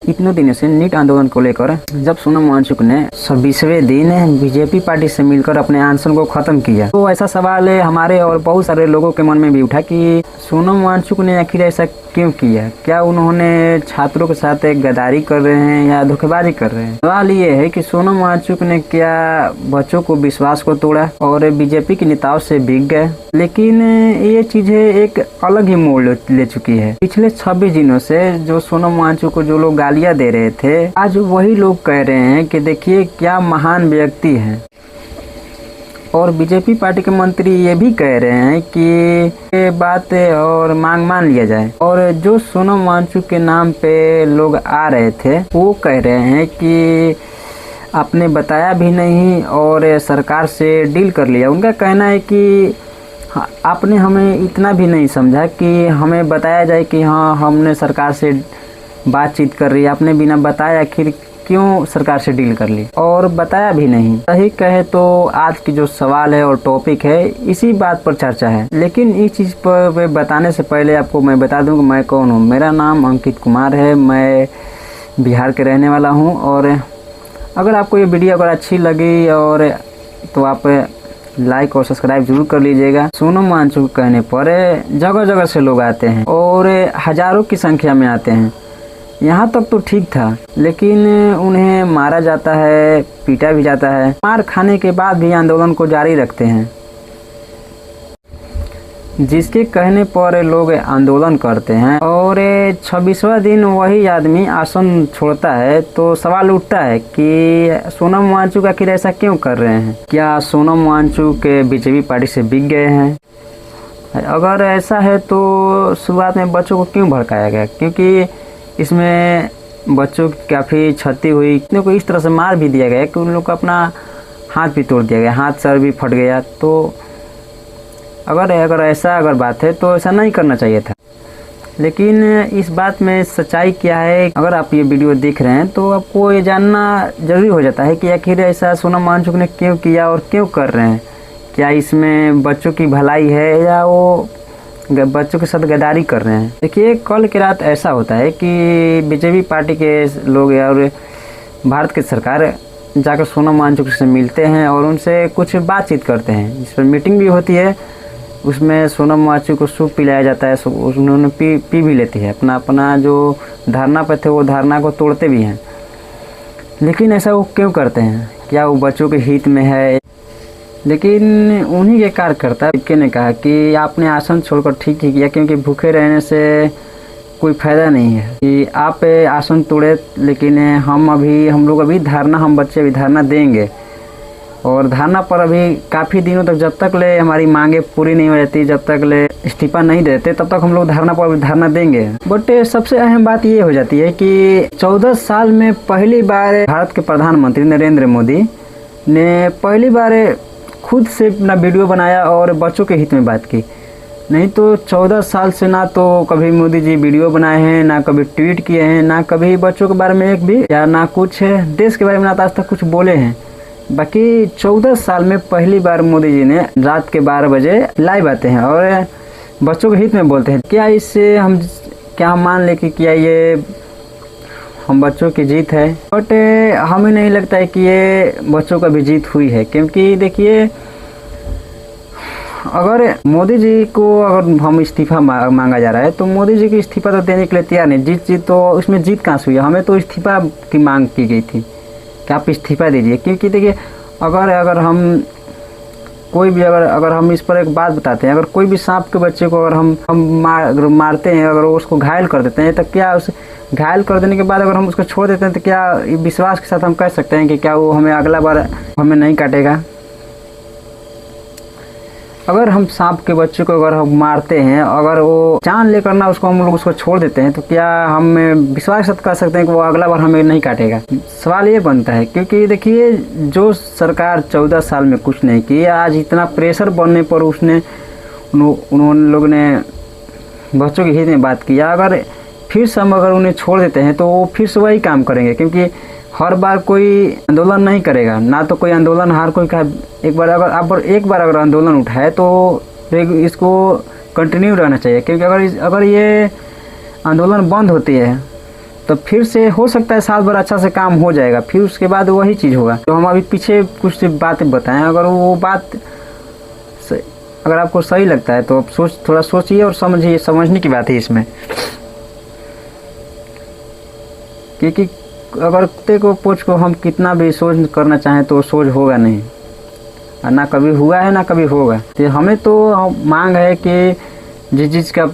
इतने दिनों से नीट आंदोलन को लेकर जब सोनम वांगचुक ने 26वें दिन बीजेपी पार्टी से मिलकर अपने आंदोलन को खत्म किया, तो ऐसा सवाल हमारे और बहुत सारे लोगों के मन में भी उठा कि सोनम वांगचुक ने आखिर ऐसा क्यों किया। क्या उन्होंने छात्रों के साथ एक गद्दारी कर रहे हैं या धोखेबाजी कर रहे हैं। सवाल ये है कि सोनम वांगचुक ने क्या बच्चों को विश्वास को तोड़ा और बीजेपी के नेताओं से बिक गए। लेकिन ये चीजें एक अलग ही मोड़ ले चुकी है। पिछले 26 दिनों से जो सोनम वांगचुक को जो लोग गालियां दे रहे थे, आज वही लोग कह रहे हैं कि देखिए क्या महान व्यक्ति है। और बीजेपी पार्टी के मंत्री ये भी कह रहे हैं कि ये बात और मांग मान लिया जाए। और जो सोनम वांगचुक के नाम पे लोग आ रहे थे वो कह रहे हैं कि आपने बताया भी नहीं और सरकार से डील कर लिया। उनका कहना है कि आपने हमें इतना भी नहीं समझा कि हमें बताया जाए कि हाँ हमने सरकार से बातचीत कर रही है। आपने बिना बताया आखिर क्यों सरकार से डील कर ली और बताया भी नहीं। सही कहे तो आज की जो सवाल है और टॉपिक है इसी बात पर चर्चा है। लेकिन इस चीज़ पर बताने से पहले आपको मैं बता दूं कि मैं कौन हूं। मेरा नाम अंकित कुमार है, मैं बिहार के रहने वाला हूं। और अगर आपको ये वीडियो अगर अच्छी लगी और तो आप लाइक और सब्सक्राइब जरूर कर लीजिएगा। सोनम वांगचुक कहने पर जगह जगह से लोग आते हैं और हजारों की संख्या में आते हैं। यहाँ तक तो ठीक था, लेकिन उन्हें मारा जाता है, पीटा भी जाता है। मार खाने के बाद भी आंदोलन को जारी रखते हैं। जिसके कहने पर लोग आंदोलन करते हैं और 26वां दिन वही आदमी आसन छोड़ता है, तो सवाल उठता है कि सोनम वांगचुक आखिर ऐसा क्यों कर रहे हैं। क्या सोनम वांगचुक बीजेपी पार्टी से बिक गए हैं। अगर ऐसा है तो शुरुआत में बच्चों को क्यों भड़काया गया, क्योंकि इसमें बच्चों की काफ़ी क्षति हुई। इतने को इस तरह से मार भी दिया गया कि उन लोग को अपना हाथ भी तोड़ दिया गया, हाथ सर भी फट गया। तो अगर ऐसा बात है तो ऐसा नहीं करना चाहिए था। लेकिन इस बात में सच्चाई क्या है, अगर आप ये वीडियो देख रहे हैं तो आपको ये जानना जरूरी हो जाता है कि आखिर ऐसा सोनम वांगचुक ने क्यों किया और क्यों कर रहे हैं। क्या इसमें बच्चों की भलाई है या वो बच्चों के साथ गद्दारी कर रहे हैं। देखिए कल की रात ऐसा होता है कि बीजेपी पार्टी के लोग और भारत की सरकार जाकर सोनम वांगचुक से मिलते हैं और उनसे कुछ बातचीत करते हैं, जिस पर मीटिंग भी होती है। उसमें सोनम वांगचुक को सूप पिलाया जाता है, उन्होंने पी भी लेती है। अपना जो धारणा पर थे वो धारणा को तोड़ते भी हैं। लेकिन ऐसा वो क्यों करते हैं, क्या वो बच्चों के हित में है। लेकिन उन्हीं के कार्यकर्ता ने कहा कि आपने आसन छोड़कर ठीक ही किया, क्योंकि भूखे रहने से कोई फ़ायदा नहीं है कि आप आसन तोड़े। लेकिन हम लोग अभी बच्चे अभी धरना देंगे और धरना पर अभी काफ़ी दिनों तक, जब तक ले हमारी मांगे पूरी नहीं हो जाती, जब तक ले इस्तीफा नहीं देते, तब तक हम लोग धरना पर धरना देंगे। बट सबसे अहम बात ये हो जाती है कि 14 साल में पहली बार भारत के प्रधानमंत्री नरेंद्र मोदी ने पहली बार खुद से अपना वीडियो बनाया और बच्चों के हित में बात की। नहीं तो 14 साल से ना तो कभी मोदी जी वीडियो बनाए हैं, ना कभी ट्वीट किए हैं, ना कभी बच्चों के बारे में एक भी, या ना कुछ देश के बारे में आज तक कुछ बोले हैं। बाकी 14 साल में पहली बार मोदी जी ने रात के 12 बजे लाइव आते हैं और बच्चों के हित में बोलते हैं। क्या इससे हम मान ले कि क्या ये हम बच्चों की जीत है। बट हमें नहीं लगता है कि ये बच्चों का भी जीत हुई है। क्योंकि देखिए अगर मोदी जी को अगर हम इस्तीफा मांगा जा रहा है तो मोदी जी की इस्तीफा तो देने के लिए तैयार नहीं। जीत तो उसमें जीत कहाँ से हुई। हमें तो इस्तीफा की मांग की गई थी कि आप इस्तीफा दीजिए। क्योंकि देखिए अगर हम कोई भी अगर हम इस पर एक बात बताते हैं, अगर कोई भी सांप के बच्चे को अगर हम मारते हैं, अगर उसको घायल कर देते हैं, तो क्या उस घायल कर देने के बाद अगर हम उसको छोड़ देते हैं तो क्या विश्वास के साथ हम कह सकते हैं कि क्या वो हमें अगला बार हमें नहीं काटेगा। अगर हम सांप के बच्चे को अगर हम मारते हैं, अगर वो जान लेकर ना उसको हम लोग उसको छोड़ देते हैं, तो क्या हम विश्वास के साथ कह सकते हैं कि वो अगला बार हमें नहीं काटेगा। सवाल ये बनता है। क्योंकि देखिए जो सरकार 14 साल में कुछ नहीं की, आज इतना प्रेशर बनने पर उन्होंने लोग ने बच्चों के हित में बात किया। अगर फिर से हम अगर उन्हें छोड़ देते हैं तो वो फिर से वही काम करेंगे। क्योंकि हर बार कोई आंदोलन नहीं करेगा, ना तो कोई आंदोलन हर कोई का एक बार अगर आंदोलन उठाए तो इसको कंटिन्यू रहना चाहिए। क्योंकि अगर ये आंदोलन बंद होती है तो फिर से हो सकता है साल भर अच्छा से काम हो जाएगा, फिर उसके बाद वही चीज़ होगा। तो हम अभी पीछे कुछ बातें बताएं, अगर वो बात अगर आपको सही लगता है तो आप थोड़ा सोचिए और समझिए, समझने की बात है इसमें। क्योंकि अगर कुत्ते को पोच को हम कितना भी सोच करना चाहें तो सोच होगा नहीं, और ना कभी हुआ है ना कभी होगा। तो हमें तो मांग है कि जिस चीज़ का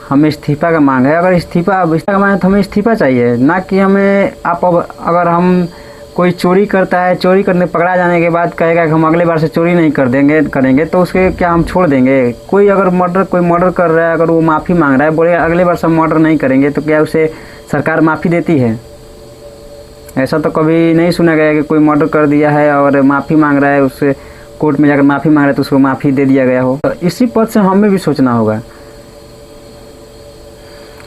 हमें इस्तीफ़ा का मांग है, अगर इस्तीफ़ा का मांग है तो हमें इस्तीफ़ा चाहिए, ना कि हमें अगर हम कोई चोरी करता है, चोरी करने पकड़ा जाने के बाद कहेगा कि हम अगले बार से चोरी नहीं करेंगे तो उसके क्या हम छोड़ देंगे? कोई मर्डर कर रहा है, अगर वो माफ़ी मांग रहा है, बोले अगले बार से हम मर्डर नहीं करेंगे, तो क्या उसे सरकार माफ़ी देती है? ऐसा तो कभी नहीं सुना गया कि कोई मर्डर कर दिया है और माफ़ी मांग रहा है, उससे कोर्ट में जाकर माफ़ी मांग रहा है तो उसको माफ़ी दे दिया गया हो। तो इसी पद से हमें भी सोचना होगा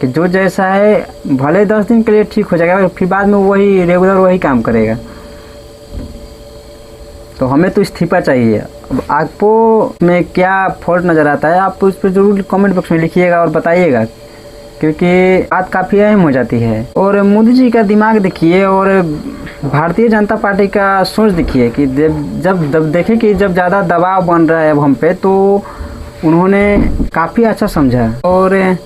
कि जो जैसा है भले 10 दिन के लिए ठीक हो जाएगा, फिर बाद में वही रेगुलर वही काम करेगा। तो हमें तो इस्तीफ़ा चाहिए। अब आपको में क्या फॉल्ट नज़र आता है आप उस पर ज़रूर कमेंट बॉक्स में लिखिएगा और बताइएगा, क्योंकि बात काफ़ी अहम हो जाती है। और मोदी जी का दिमाग देखिए और भारतीय जनता पार्टी का सोच देखिए कि जब देखें कि जब ज़्यादा दबाव बन रहा है अब हम पे, तो उन्होंने काफ़ी अच्छा समझा और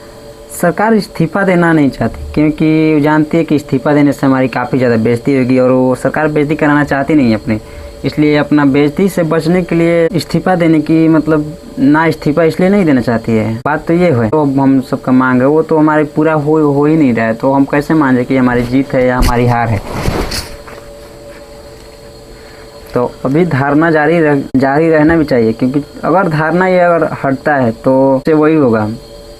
सरकार इस्तीफ़ा देना नहीं चाहती, क्योंकि जानती है कि इस्तीफ़ा देने से हमारी काफ़ी ज़्यादा बेइज्जती होगी और वो सरकार बेइज्जती कराना चाहती नहीं अपनी, इसलिए अपना बेइज्जती से बचने के लिए इस्तीफ़ा देने की मतलब ना इस्तीफ़ा इसलिए नहीं देना चाहती है। बात तो ये है। तो हम सबका मांग है वो तो हमारे पूरा हो ही नहीं रहा है, तो हम कैसे माने कि हमारी जीत है या हमारी हार है? तो अभी धारणा जारी रहना भी चाहिए, क्योंकि अगर धारणा ये अगर हटता है तो वही होगा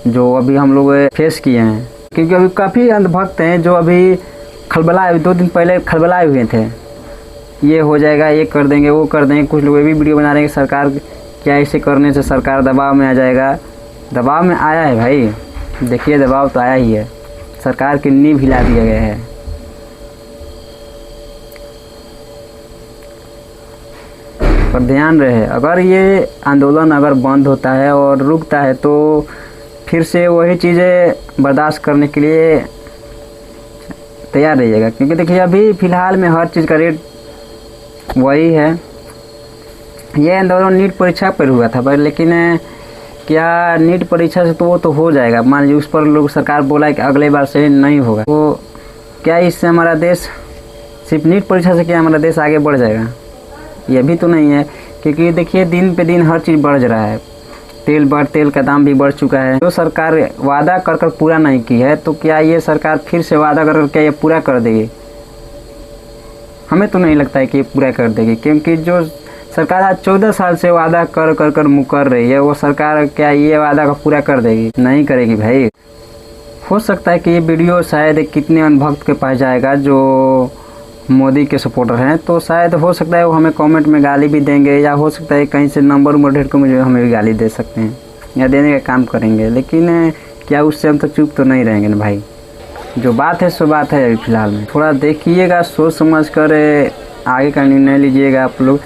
जो अभी हम लोग फेस किए हैं। क्योंकि अभी काफ़ी अंधभक्त हैं जो अभी 2 दिन पहले खलबलाए हुए थे, ये हो जाएगा, ये कर देंगे, वो कर देंगे। कुछ लोग ये भी वीडियो बना रहे हैं कि सरकार क्या ऐसे करने से सरकार दबाव में आ जाएगा। दबाव में आया है भाई, देखिए दबाव तो आया ही है, सरकार की नींव हिला दिया गया है। पर ध्यान रहे, अगर ये आंदोलन अगर बंद होता है और रुकता है तो फिर से वही चीज़ें बर्दाश्त करने के लिए तैयार रहिएगा। क्योंकि देखिए अभी फ़िलहाल में हर चीज़ का रेट वही है। ये आंदोलन नीट परीक्षा पर हुआ था, पर लेकिन क्या नीट परीक्षा से तो वो तो हो जाएगा, मान लीजिए उस पर लोग सरकार बोला है कि अगले बार से नहीं होगा, तो क्या इससे हमारा देश सिर्फ नीट परीक्षा से क्या हमारा देश आगे बढ़ जाएगा? ये भी तो नहीं है। क्योंकि देखिए दिन पे दिन हर चीज़ बढ़ रहा है, तेल का दाम भी बढ़ चुका है। जो सरकार वादा कर पूरा नहीं की है, तो क्या ये सरकार फिर से वादा कर क्या ये पूरा कर देगी? हमें तो नहीं लगता है कि ये पूरा कर देगी, क्योंकि जो सरकार आज 14 साल से वादा कर मुकर रही है, वो सरकार क्या ये वादा का पूरा कर देगी? नहीं करेगी भाई। हो सकता है कि ये वीडियो शायद कितने अनभक्त के पास जाएगा जो मोदी के सपोर्टर हैं, तो शायद हो सकता है वो हमें कमेंट में गाली भी देंगे, या हो सकता है कहीं से नंबर ढेर को मुझे हमें भी गाली दे सकते हैं या देने का काम करेंगे। लेकिन क्या उससे हम तो चुप तो नहीं रहेंगे ना भाई। जो बात है सो बात है। अभी फ़िलहाल में थोड़ा देखिएगा, सोच समझ कर आगे का निर्णय लीजिएगा आप लोग।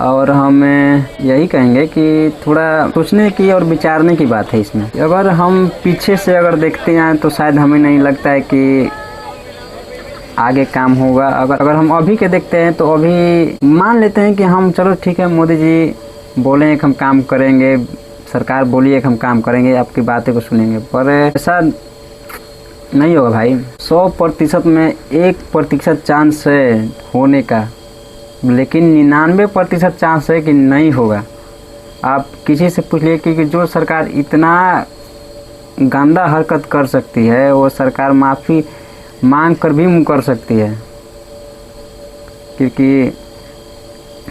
और हम यही कहेंगे कि थोड़ा सोचने की और विचारने की बात है इसमें। अगर हम पीछे से अगर देखते हैं तो शायद हमें नहीं लगता है कि आगे काम होगा। अगर हम अभी के देखते हैं तो अभी मान लेते हैं कि हम चलो ठीक है, मोदी जी बोले कि हम काम करेंगे, सरकार बोली है कि हम काम करेंगे, आपकी बातें को सुनेंगे, पर ऐसा नहीं होगा भाई। 100% में 1% चांस है होने का, लेकिन 99% चांस है कि नहीं होगा। आप किसी से पूछ लिए कि जो सरकार इतना गंदा हरकत कर सकती है, वो सरकार माफ़ी मांग कर भी मुकर सकती है। क्योंकि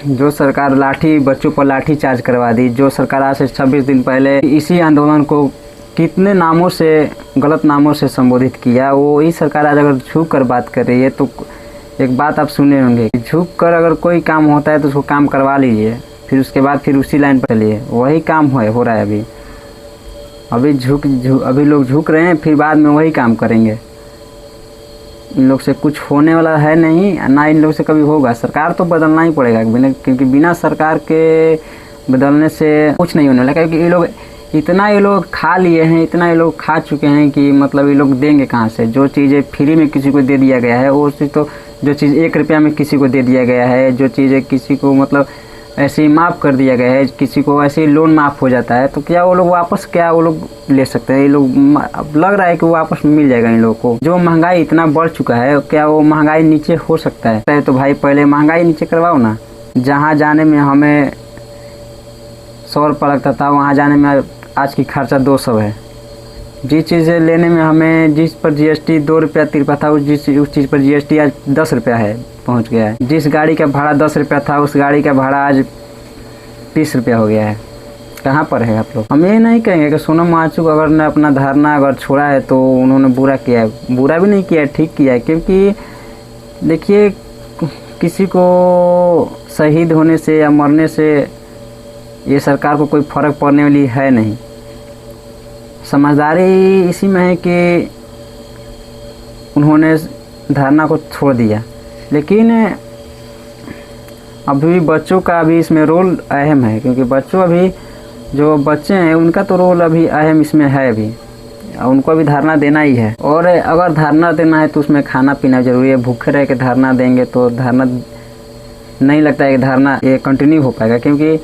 जो सरकार बच्चों पर लाठी चार्ज करवा दी, जो सरकार आज से 26 दिन पहले इसी आंदोलन को कितने नामों से, गलत नामों से संबोधित किया, वो ही सरकार आज अगर झुक कर बात कर रही है, तो एक बात आप सुने होंगे, झुक कर अगर कोई काम होता है तो उसको काम करवा लीजिए, फिर उसके बाद फिर उसी लाइन पर चलिए। वही काम हो रहा है अभी लोग झुक रहे हैं, फिर बाद में वही काम करेंगे। इन लोग से कुछ होने वाला है नहीं, ना इन लोग से कभी होगा। सरकार तो बदलना ही पड़ेगा, क्योंकि बिना सरकार के बदलने से कुछ नहीं होने वाला। क्योंकि ये लोग इतना ये लोग खा लिए हैं, इतना ये लोग खा चुके हैं कि मतलब ये लोग देंगे कहाँ से। जो चीज़ें फ्री में किसी को दे दिया गया है वो चीज़ तो, जो चीज़ 1 रुपया में किसी को दे दिया गया है, जो चीज़ें किसी को मतलब ऐसे ही माफ़ कर दिया गया है, किसी को ऐसे ही लोन माफ़ हो जाता है, तो क्या वो लोग वापस क्या वो लोग ले सकते हैं? ये लोग अब लग रहा है कि वो वापस मिल जाएगा इन लोगों को। जो महंगाई इतना बढ़ चुका है, क्या वो महंगाई नीचे हो सकता है? तो भाई पहले महंगाई नीचे करवाओ ना। जहाँ जाने में हमें 100 रुपये लगता था, वहाँ जाने में आज की खर्चा 200 है। जिस चीज़ें लेने में हमें, जिस पर GST 2 रुपया 3 रुपया था, उस चीज़ पर GST आज 10 रुपया है, पहुंच गया है। जिस गाड़ी का भाड़ा 10 रुपया था, उस गाड़ी का भाड़ा आज 30 रुपया हो गया है। कहाँ पर है आप लोग? हम ये नहीं कहेंगे कि सोनम वांगचुक अगर ने अपना धरना अगर छोड़ा है तो उन्होंने बुरा किया है। बुरा भी नहीं किया है, ठीक किया है। क्योंकि देखिए, किसी को शहीद होने से या मरने से ये सरकार को कोई फ़र्क पड़ने वाली है नहीं। समझदारी इसी में है कि उन्होंने धरना को छोड़ दिया। लेकिन अभी बच्चों का भी इसमें रोल अहम है, क्योंकि बच्चों अभी जो बच्चे हैं उनका तो रोल अभी अहम इसमें है। अभी उनको भी धरना देना ही है। और अगर धरना देना है तो उसमें खाना पीना ज़रूरी है। भूखे रह के धरना देंगे तो धरना नहीं लगता है कि धरना ये कंटिन्यू हो पाएगा। क्योंकि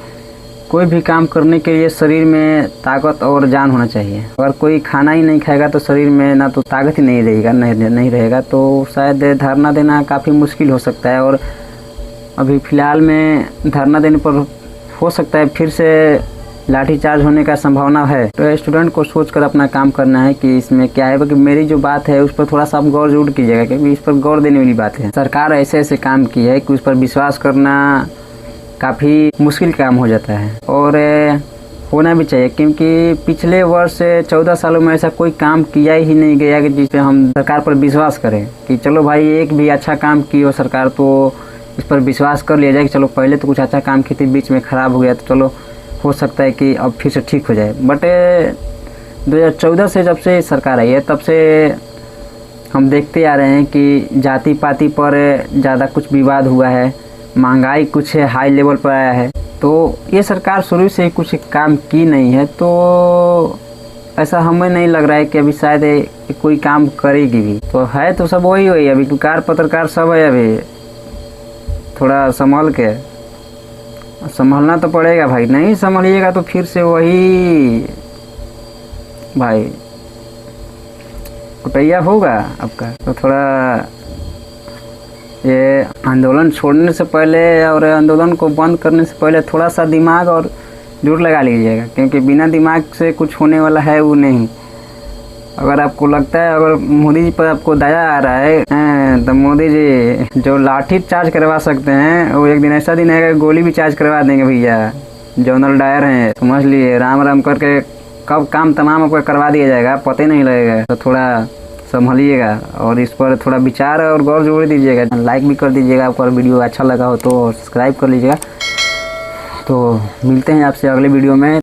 कोई भी काम करने के लिए शरीर में ताकत और जान होना चाहिए। अगर कोई खाना ही नहीं खाएगा तो शरीर में ना तो ताकत ही नहीं रहेगा, नहीं रहेगा, तो शायद धरना देना काफ़ी मुश्किल हो सकता है। और अभी फ़िलहाल में धरना देने पर हो सकता है फिर से लाठीचार्ज होने का संभावना है। तो स्टूडेंट को सोचकर अपना काम करना है कि इसमें क्या है। कि मेरी जो बात है उस पर थोड़ा सा आप गौर जरूर कीजिएगा, क्योंकि इस पर गौर देने वाली बात है। सरकार ऐसे ऐसे काम की है कि उस पर विश्वास करना काफ़ी मुश्किल काम हो जाता है, और होना भी चाहिए। क्योंकि पिछले वर्ष 14 सालों में ऐसा कोई काम किया ही नहीं गया कि जिस पे हम सरकार पर विश्वास करें कि चलो भाई एक भी अच्छा काम की हो सरकार, तो इस पर विश्वास कर लिया जाए कि चलो पहले तो कुछ अच्छा काम की थी, बीच में ख़राब हो गया, तो चलो हो सकता है कि अब फिर से ठीक हो जाए। बट 2014 से जब से सरकार आई है तब से हम देखते आ रहे हैं कि जाति पाति पर ज़्यादा कुछ विवाद हुआ है, महंगाई कुछ हाई लेवल पर आया है। तो ये सरकार शुरू से ही कुछ काम की नहीं है, तो ऐसा हमें नहीं लग रहा है कि अभी शायद कोई काम करेगी भी। तो है तो सब वही अभी कार पत्रकार सब है। अभी थोड़ा संभलना तो पड़ेगा भाई। नहीं संभलिएगा तो फिर से वही भाई कुटैया होगा आपका। तो थोड़ा ये आंदोलन छोड़ने से पहले और आंदोलन को बंद करने से पहले थोड़ा सा दिमाग और जरूर लगा लीजिएगा, क्योंकि बिना दिमाग से कुछ होने वाला है वो नहीं। अगर आपको लगता है अगर मोदी जी पर आपको दया आ रहा है तो मोदी जी जो लाठी चार्ज करवा सकते हैं, वो एक दिन ऐसा दिन आएगा गोली भी चार्ज करवा देंगे भैया। जनरल डायर हैं, समझ लिए, राम राम करके कब काम तमाम आपका करवा दिया जाएगा, पता ही नहीं लगेगा। तो थोड़ा संभलिएगा और इस पर थोड़ा विचार और गौर जरूर दीजिएगा। लाइक भी कर दीजिएगा, आपको वीडियो अच्छा लगा हो तो सब्सक्राइब कर लीजिएगा। तो मिलते हैं आपसे अगले वीडियो में।